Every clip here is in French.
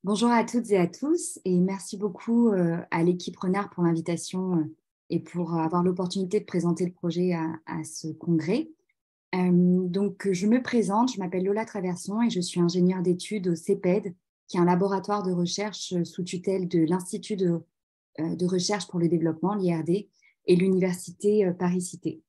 Bonjour à toutes et à tous et merci beaucoup à l'équipe Renard pour l'invitation et pour avoir l'opportunité de présenter le projet à ce congrès. Je me présente, je m'appelle Lola Traverson et je suis ingénieure d'études au CEPED, qui est un laboratoire de recherche sous tutelle de l'Institut de recherche pour le développement, l'IRD, et l'Université Paris-Cité.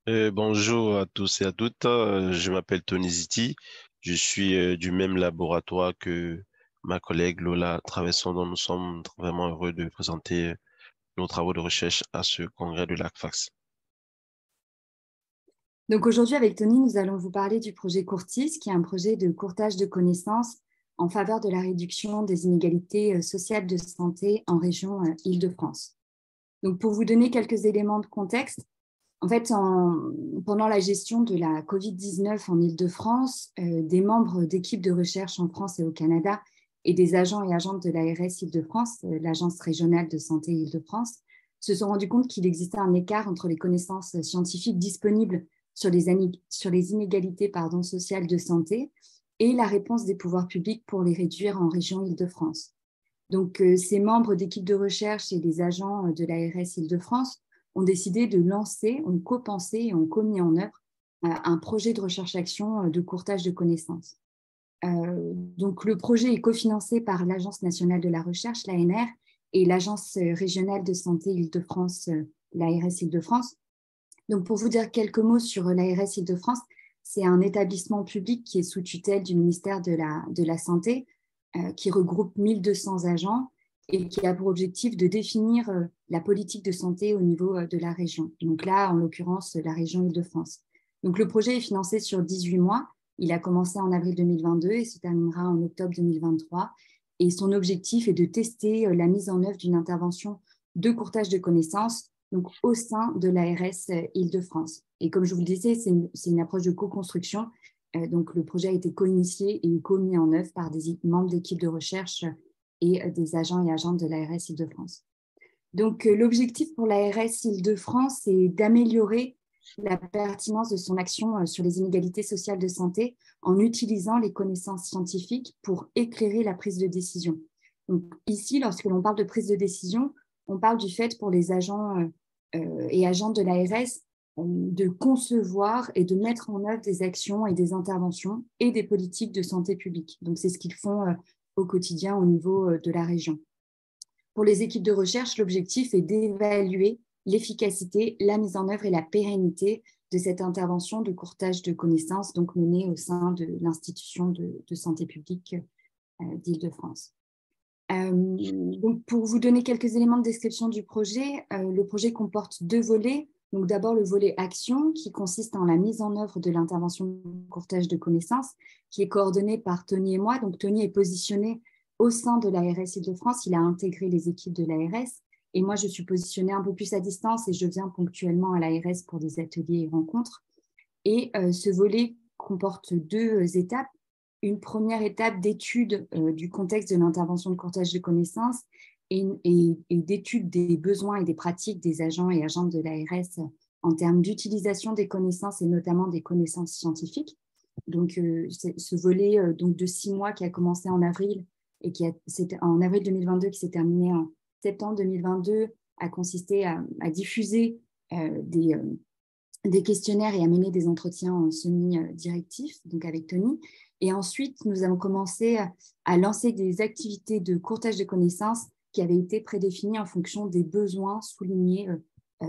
Bonjour à tous et à toutes. Je m'appelle Tony Ziti. Je suis du même laboratoire que ma collègue Lola Travesson, dont nous sommes vraiment heureux de présenter nos travaux de recherche à ce congrès de l'ACFAX. Donc aujourd'hui, avec Tony, nous allons vous parler du projet Courtis, qui est un projet de courtage de connaissances en faveur de la réduction des inégalités sociales de santé en région Île-de-France. Donc pour vous donner quelques éléments de contexte, en fait, pendant la gestion de la Covid-19 en Île-de-France, des membres d'équipes de recherche en France et au Canada et des agents et agentes de l'ARS Île-de-France, l'Agence régionale de santé Île-de-France, se sont rendus compte qu'il existait un écart entre les connaissances scientifiques disponibles sur les inégalités sociales de santé et la réponse des pouvoirs publics pour les réduire en région Île-de-France. Donc, ces membres d'équipes de recherche et les agents de l'ARS Île-de-France ont décidé de lancer, ont co-pensé et ont co-mis en œuvre un projet de recherche-action de courtage de connaissances. Donc, le projet est cofinancé par l'Agence nationale de la recherche, l'ANR, et l'Agence régionale de santé Île-de-France, l'ARS Île-de-France. Donc, pour vous dire quelques mots sur l'ARS Île-de-France, c'est un établissement public qui est sous tutelle du ministère de la Santé, qui regroupe 1200 agents et qui a pour objectif de définir la politique de santé au niveau de la région. Donc là, en l'occurrence, la région Île-de-France. Donc le projet est financé sur 18 mois. Il a commencé en avril 2022 et se terminera en octobre 2023. Et son objectif est de tester la mise en œuvre d'une intervention de courtage de connaissances donc au sein de l'ARS Île-de-France. Et comme je vous le disais, c'est une approche de co-construction. Donc, le projet a été co-initié et co-mis en œuvre par des membres d'équipes de recherche et des agents et agentes de l'ARS Île-de-France. Donc, l'objectif pour l'ARS Île-de-France, c'est d'améliorer la pertinence de son action sur les inégalités sociales de santé en utilisant les connaissances scientifiques pour éclairer la prise de décision. Donc, ici, lorsque l'on parle de prise de décision, on parle du fait pour les agents et agentes de l'ARS de concevoir et de mettre en œuvre des actions et des interventions et des politiques de santé publique. Donc, c'est ce qu'ils font au quotidien au niveau de la région. Pour les équipes de recherche, l'objectif est d'évaluer l'efficacité, la mise en œuvre et la pérennité de cette intervention de courtage de connaissances donc menée au sein de l'institution de santé publique d'Île-de-France. Donc pour vous donner quelques éléments de description du projet, le projet comporte deux volets. Donc d'abord le volet action qui consiste en la mise en œuvre de l'intervention de courtage de connaissances qui est coordonnée par Tony et moi. Donc Tony est positionné au sein de l'ARS Île-de-France, il a intégré les équipes de l'ARS et moi je suis positionnée un peu plus à distance et je viens ponctuellement à l'ARS pour des ateliers et rencontres. Et ce volet comporte deux étapes. Une première étape d'étude du contexte de l'intervention de courtage de connaissances et d'étude des besoins et des pratiques des agents et agentes de l'ARS en termes d'utilisation des connaissances et notamment des connaissances scientifiques. Donc, ce volet donc de 6 mois qui a commencé en avril et c'était en avril 2022 qui s'est terminé en septembre 2022 a consisté à diffuser des questionnaires et à mener des entretiens en semi-directif, donc avec Tony. Et ensuite, nous avons commencé à lancer des activités de courtage de connaissances qui avaient été prédéfinies en fonction des besoins soulignés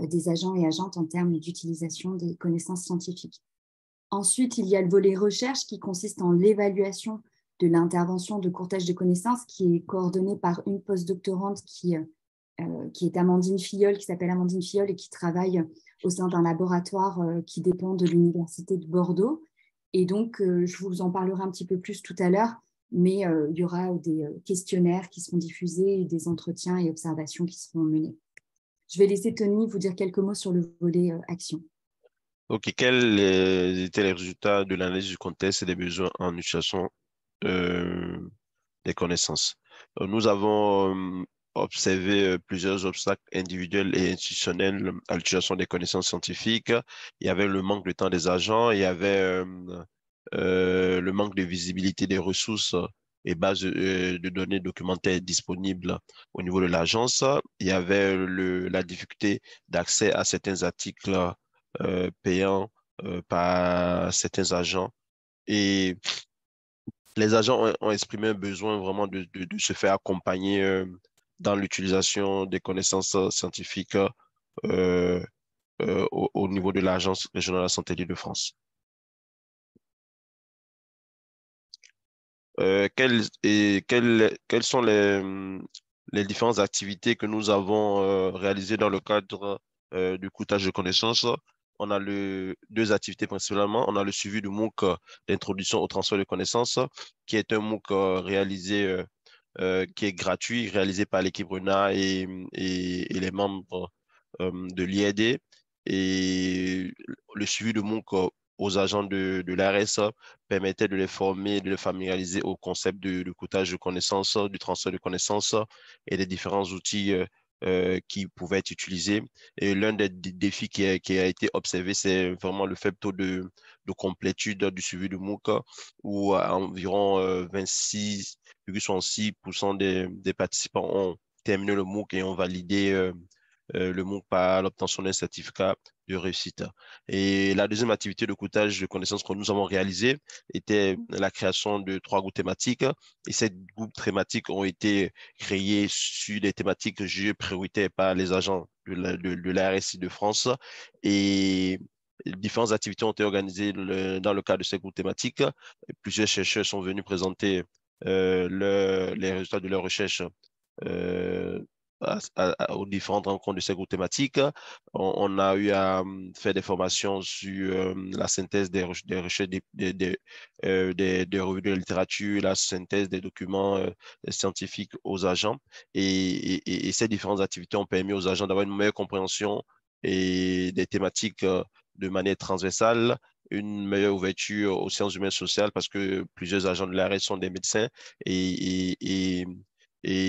des agents et agentes en termes d'utilisation des connaissances scientifiques. Ensuite, il y a le volet recherche qui consiste en l'évaluation de l'intervention de courtage de connaissances qui est coordonnée par une postdoctorante qui est Amandine Filleul, qui s'appelle Amandine Filleul et qui travaille au sein d'un laboratoire qui dépend de l'Université de Bordeaux. Et donc, je vous en parlerai un petit peu plus tout à l'heure, mais il y aura des questionnaires qui seront diffusés et des entretiens et observations qui seront menés. Je vais laisser Tony vous dire quelques mots sur le volet action. Ok, quels étaient les résultats de l'analyse du contexte et des besoins en utilisation euh, des connaissances? Nous avons observé plusieurs obstacles individuels et institutionnels à l'utilisation des connaissances scientifiques. Il y avait le manque de temps des agents, il y avait le manque de visibilité des ressources et bases de données documentaires disponibles au niveau de l'agence. Il y avait la difficulté d'accès à certains articles payants par certains agents. Et les agents ont exprimé un besoin vraiment de se faire accompagner dans l'utilisation des connaissances scientifiques au niveau de l'Agence régionale de la santé d'Île-de-France. Quelles sont les différentes activités que nous avons réalisées dans le cadre du coûtage de connaissances? On a deux activités principalement. On a le suivi du MOOC d'introduction au transfert de connaissances, qui est un MOOC qui est gratuit, réalisé par l'équipe RENA et les membres de l'IED. Et le suivi de MOOC aux agents de l'ARS permettait de les former, de les familiariser au concept de coûtage de connaissances, du transfert de connaissances et des différents outils qui pouvaient être utilisés. Et l'un des défis qui a été observé, c'est vraiment le faible taux de complétude du suivi de MOOC, où environ 26,66% des participants ont terminé le MOOC et ont validé le MOOC par l'obtention d'un certificat de réussite. Et la deuxième activité de coûtage de connaissances que nous avons réalisée était la création de 3 groupes thématiques. Et ces groupes thématiques ont été créés sur des thématiques jugées prioritaires par les agents de la RSI de France. Et différentes activités ont été organisées dans le cadre de ces groupes thématiques. Plusieurs chercheurs sont venus présenter les résultats de leurs recherches euh, aux différentes rencontres de ces groupes thématiques. On a eu à faire des formations sur la synthèse des recherches, des revues de littérature, la synthèse des documents scientifiques aux agents. Et ces différentes activités ont permis aux agents d'avoir une meilleure compréhension et des thématiques de manière transversale, une meilleure ouverture aux sciences humaines sociales parce que plusieurs agents de l'ARS sont des médecins et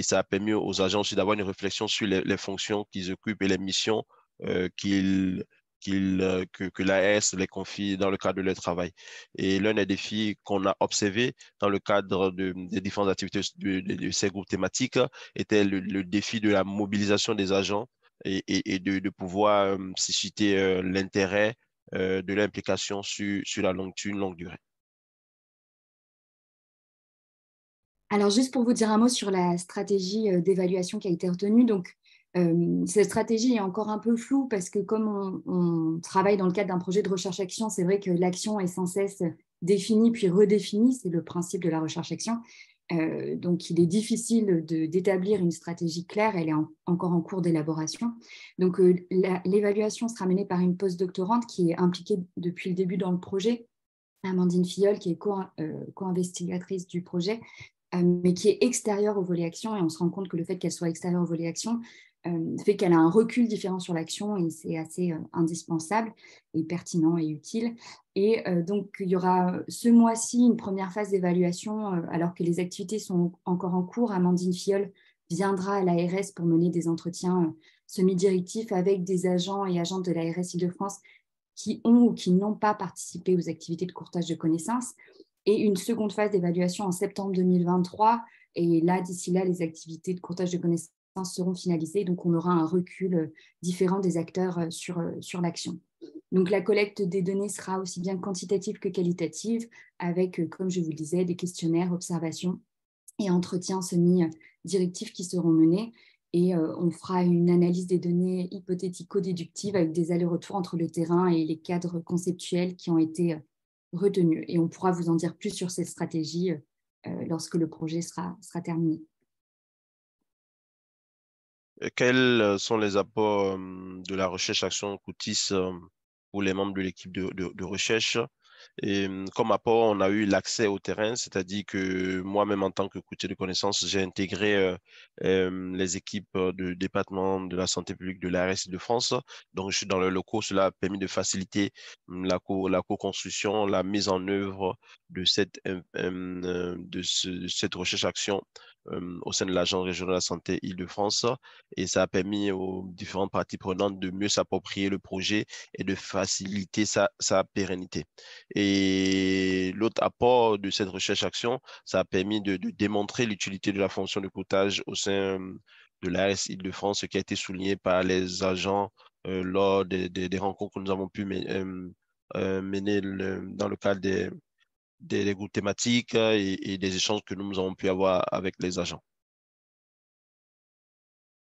ça a permis aux agents aussi d'avoir une réflexion sur les fonctions qu'ils occupent et les missions euh, qu'ils, que l'AS les confie dans le cadre de leur travail. Et l'un des défis qu'on a observé dans le cadre des différentes activités de ces groupes thématiques était le défi de la mobilisation des agents et de pouvoir susciter l'intérêt de l'implication sur une longue durée. Alors, juste pour vous dire un mot sur la stratégie d'évaluation qui a été retenue, donc cette stratégie est encore un peu floue parce que comme on travaille dans le cadre d'un projet de recherche-action, c'est vrai que l'action est sans cesse définie puis redéfinie, c'est le principe de la recherche-action. Donc, il est difficile d'établir une stratégie claire, elle est encore en cours d'élaboration. Donc, l'évaluation sera menée par une postdoctorante qui est impliquée depuis le début dans le projet, Amandine Filleul, qui est co-investigatrice du projet, mais qui est extérieure au volet action. Et on se rend compte que le fait qu'elle soit extérieure au volet action fait qu'elle a un recul différent sur l'action et c'est assez indispensable et pertinent et utile. Et donc, il y aura ce mois-ci une première phase d'évaluation alors que les activités sont encore en cours. Amandine Filleul viendra à l'ARS pour mener des entretiens semi-directifs avec des agents et agentes de l'ARS Île-de-France qui ont ou qui n'ont pas participé aux activités de courtage de connaissances et une seconde phase d'évaluation en septembre 2023. Et là, d'ici là, les activités de courtage de connaissances seront finalisées. Donc, on aura un recul différent des acteurs sur l'action. Donc, la collecte des données sera aussi bien quantitative que qualitative avec, comme je vous le disais, des questionnaires, observations et entretiens semi-directifs qui seront menés. Et on fera une analyse des données hypothético-déductives avec des allers-retours entre le terrain et les cadres conceptuels qui ont été retenus. Et on pourra vous en dire plus sur cette stratégie lorsque le projet sera terminé. Quels sont les apports de la recherche-action Coutis pour les membres de l'équipe de recherche? Et comme apport, on a eu l'accès au terrain, c'est-à-dire que moi-même, en tant que courtier de connaissances, j'ai intégré les équipes de département de la santé publique de l'ARS de France. Donc, je suis dans le locaux. Cela a permis de faciliter la co-construction, la mise en œuvre de cette recherche-action au sein de l'Agence régionale de la santé Île-de-France et ça a permis aux différentes parties prenantes de mieux s'approprier le projet et de faciliter sa pérennité. Et l'autre apport de cette recherche-action, ça a permis de démontrer l'utilité de la fonction de courtage au sein de l'ARS Île-de-France, ce qui a été souligné par les agents lors des rencontres que nous avons pu mener dans le cadre des groupes thématiques et des échanges que nous avons pu avoir avec les agents.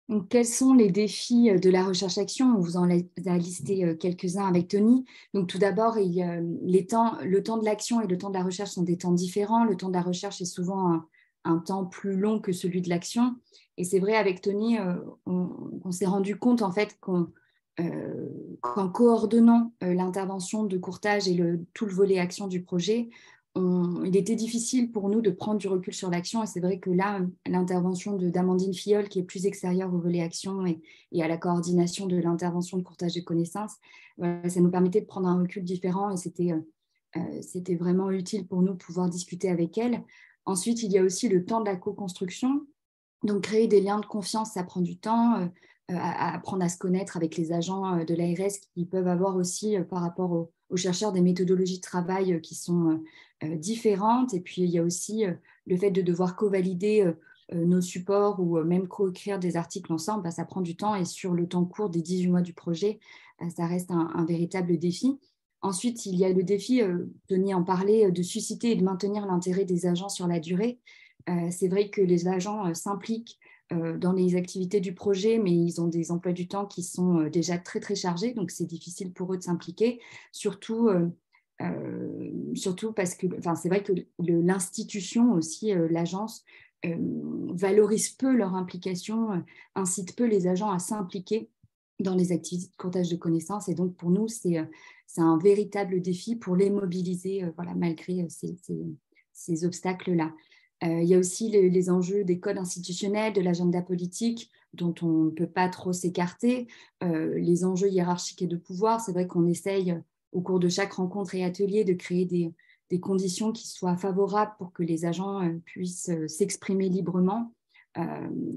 Donc, quels sont les défis de la recherche-action? On vous en a listé quelques-uns avec Tony. Donc, tout d'abord, le temps de l'action et le temps de la recherche sont des temps différents. Le temps de la recherche est souvent un temps plus long que celui de l'action. Et c'est vrai, avec Tony, on s'est rendu compte en fait qu'en coordonnant l'intervention de courtage et tout le volet action du projet, il était difficile pour nous de prendre du recul sur l'action. Et c'est vrai que là, l'intervention d'Amandine Filleul, qui est plus extérieure au volet action et à la coordination de l'intervention de courtage de connaissances, voilà, ça nous permettait de prendre un recul différent et c'était vraiment utile pour nous de pouvoir discuter avec elle. Ensuite, il y a aussi le temps de la co-construction. Donc, créer des liens de confiance, ça prend du temps. À apprendre à se connaître avec les agents de l'ARS qui peuvent avoir aussi, par rapport aux chercheurs, des méthodologies de travail qui sont différentes. Et puis, il y a aussi le fait de devoir co-valider nos supports ou même co-écrire des articles ensemble. Ça prend du temps et sur le temps court des 18 mois du projet, ça reste un véritable défi. Ensuite, il y a le défi, Tony en parlait, de susciter et de maintenir l'intérêt des agents sur la durée. C'est vrai que les agents s'impliquent dans les activités du projet, mais ils ont des emplois du temps qui sont déjà très, très chargés, donc c'est difficile pour eux de s'impliquer, surtout parce que c'est vrai que l'institution aussi, l'agence, valorise peu leur implication, incite peu les agents à s'impliquer dans les activités de courtage de connaissances. Et donc, pour nous, c'est un véritable défi pour les mobiliser voilà, malgré ces obstacles-là. Il y a aussi les enjeux des codes institutionnels, de l'agenda politique, dont on ne peut pas trop s'écarter, les enjeux hiérarchiques et de pouvoir. C'est vrai qu'on essaye, au cours de chaque rencontre et atelier, de créer des conditions qui soient favorables pour que les agents puissent s'exprimer librement,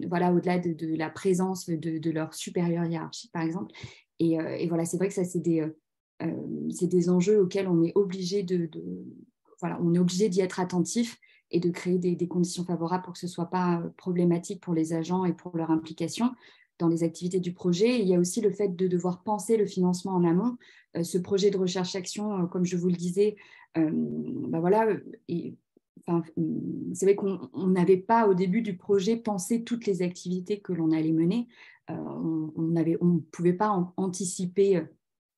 voilà, au-delà de la présence de leur supérieur hiérarchique, par exemple. Et voilà, c'est vrai que ça, c'est des enjeux auxquels on est obligé voilà, on est obligé d'y être attentif et de créer des conditions favorables pour que ce ne soit pas problématique pour les agents et pour leur implication dans les activités du projet. Et il y a aussi le fait de devoir penser le financement en amont. Ce projet de recherche-action, comme je vous le disais, voilà, c'est vrai qu'on n'avait pas au début du projet pensé toutes les activités que l'on allait mener. On ne pouvait pas anticiper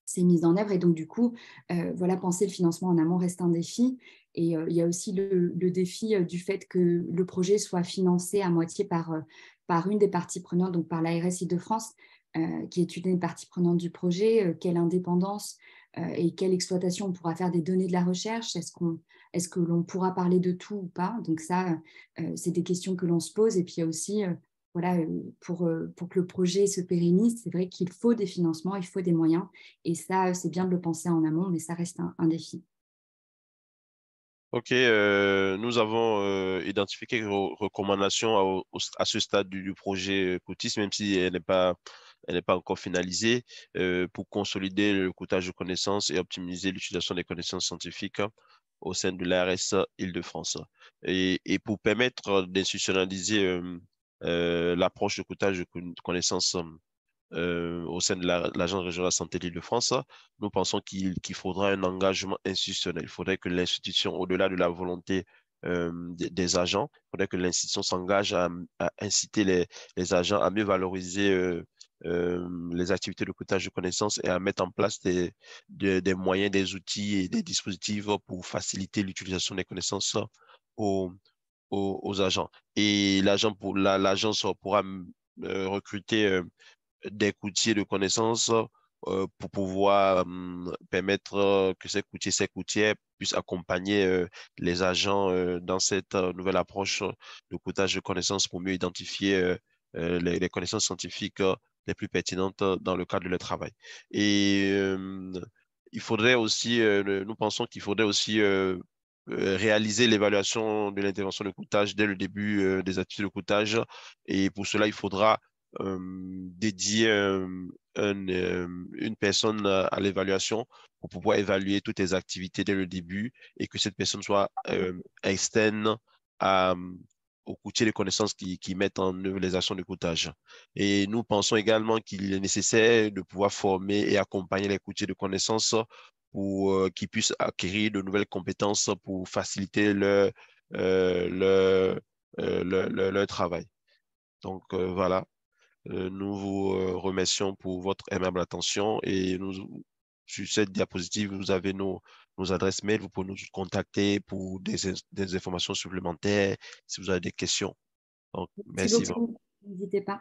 ces mises en œuvre et donc du coup, voilà, penser le financement en amont reste un défi. Et il y a aussi le défi du fait que le projet soit financé à moitié par une des parties prenantes, donc par l'ARS Île-de-France, qui est une des parties prenantes du projet. Quelle indépendance et quelle exploitation on pourra faire des données de la recherche? Est-ce que l'on pourra parler de tout ou pas? Donc ça, c'est des questions que l'on se pose. Et puis il y a aussi, voilà, pour que le projet se pérennise, c'est vrai qu'il faut des financements, il faut des moyens. Et ça, c'est bien de le penser en amont, mais ça reste un défi. OK, nous avons identifié quelques recommandations à ce stade du projet Cotis, même si elle n'est pas encore finalisée, pour consolider le coûtage de connaissances et optimiser l'utilisation des connaissances scientifiques au sein de l'ARS Île-de-France. Et pour permettre d'institutionnaliser l'approche de coûtage de connaissances au sein de l'Agence régionale de la santé de l'Île-de-France, nous pensons qu'il faudra un engagement institutionnel. Il faudrait que l'institution, au-delà de la volonté des agents, il faudrait que l'institution s'engage à inciter les agents à mieux valoriser les activités de coûtage de connaissances et à mettre en place des moyens, des outils et des dispositifs pour faciliter l'utilisation des connaissances aux, aux agents. Et l'agence pourra recruter des courtiers de connaissances pour pouvoir permettre que ces courtiers puissent accompagner les agents dans cette nouvelle approche de courtage de connaissances pour mieux identifier les connaissances scientifiques les plus pertinentes dans le cadre de leur travail. Et il faudrait aussi, nous pensons qu'il faudrait aussi réaliser l'évaluation de l'intervention de coûtage dès le début des activités de coûtage. Et pour cela, il faudra dédier une personne à l'évaluation pour pouvoir évaluer toutes les activités dès le début et que cette personne soit externe à, aux courtiers de connaissances qui mettent en œuvre les actions de coûtage. Et nous pensons également qu'il est nécessaire de pouvoir former et accompagner les courtiers de connaissances pour qu'ils puissent acquérir de nouvelles compétences pour faciliter euh, leur, leur travail. Donc voilà. Nous vous remercions pour votre aimable attention et sur cette diapositive, vous avez nos adresses mail. Vous pouvez nous contacter pour des informations supplémentaires si vous avez des questions. Donc, Merci merci. beaucoup. N'hésitez pas.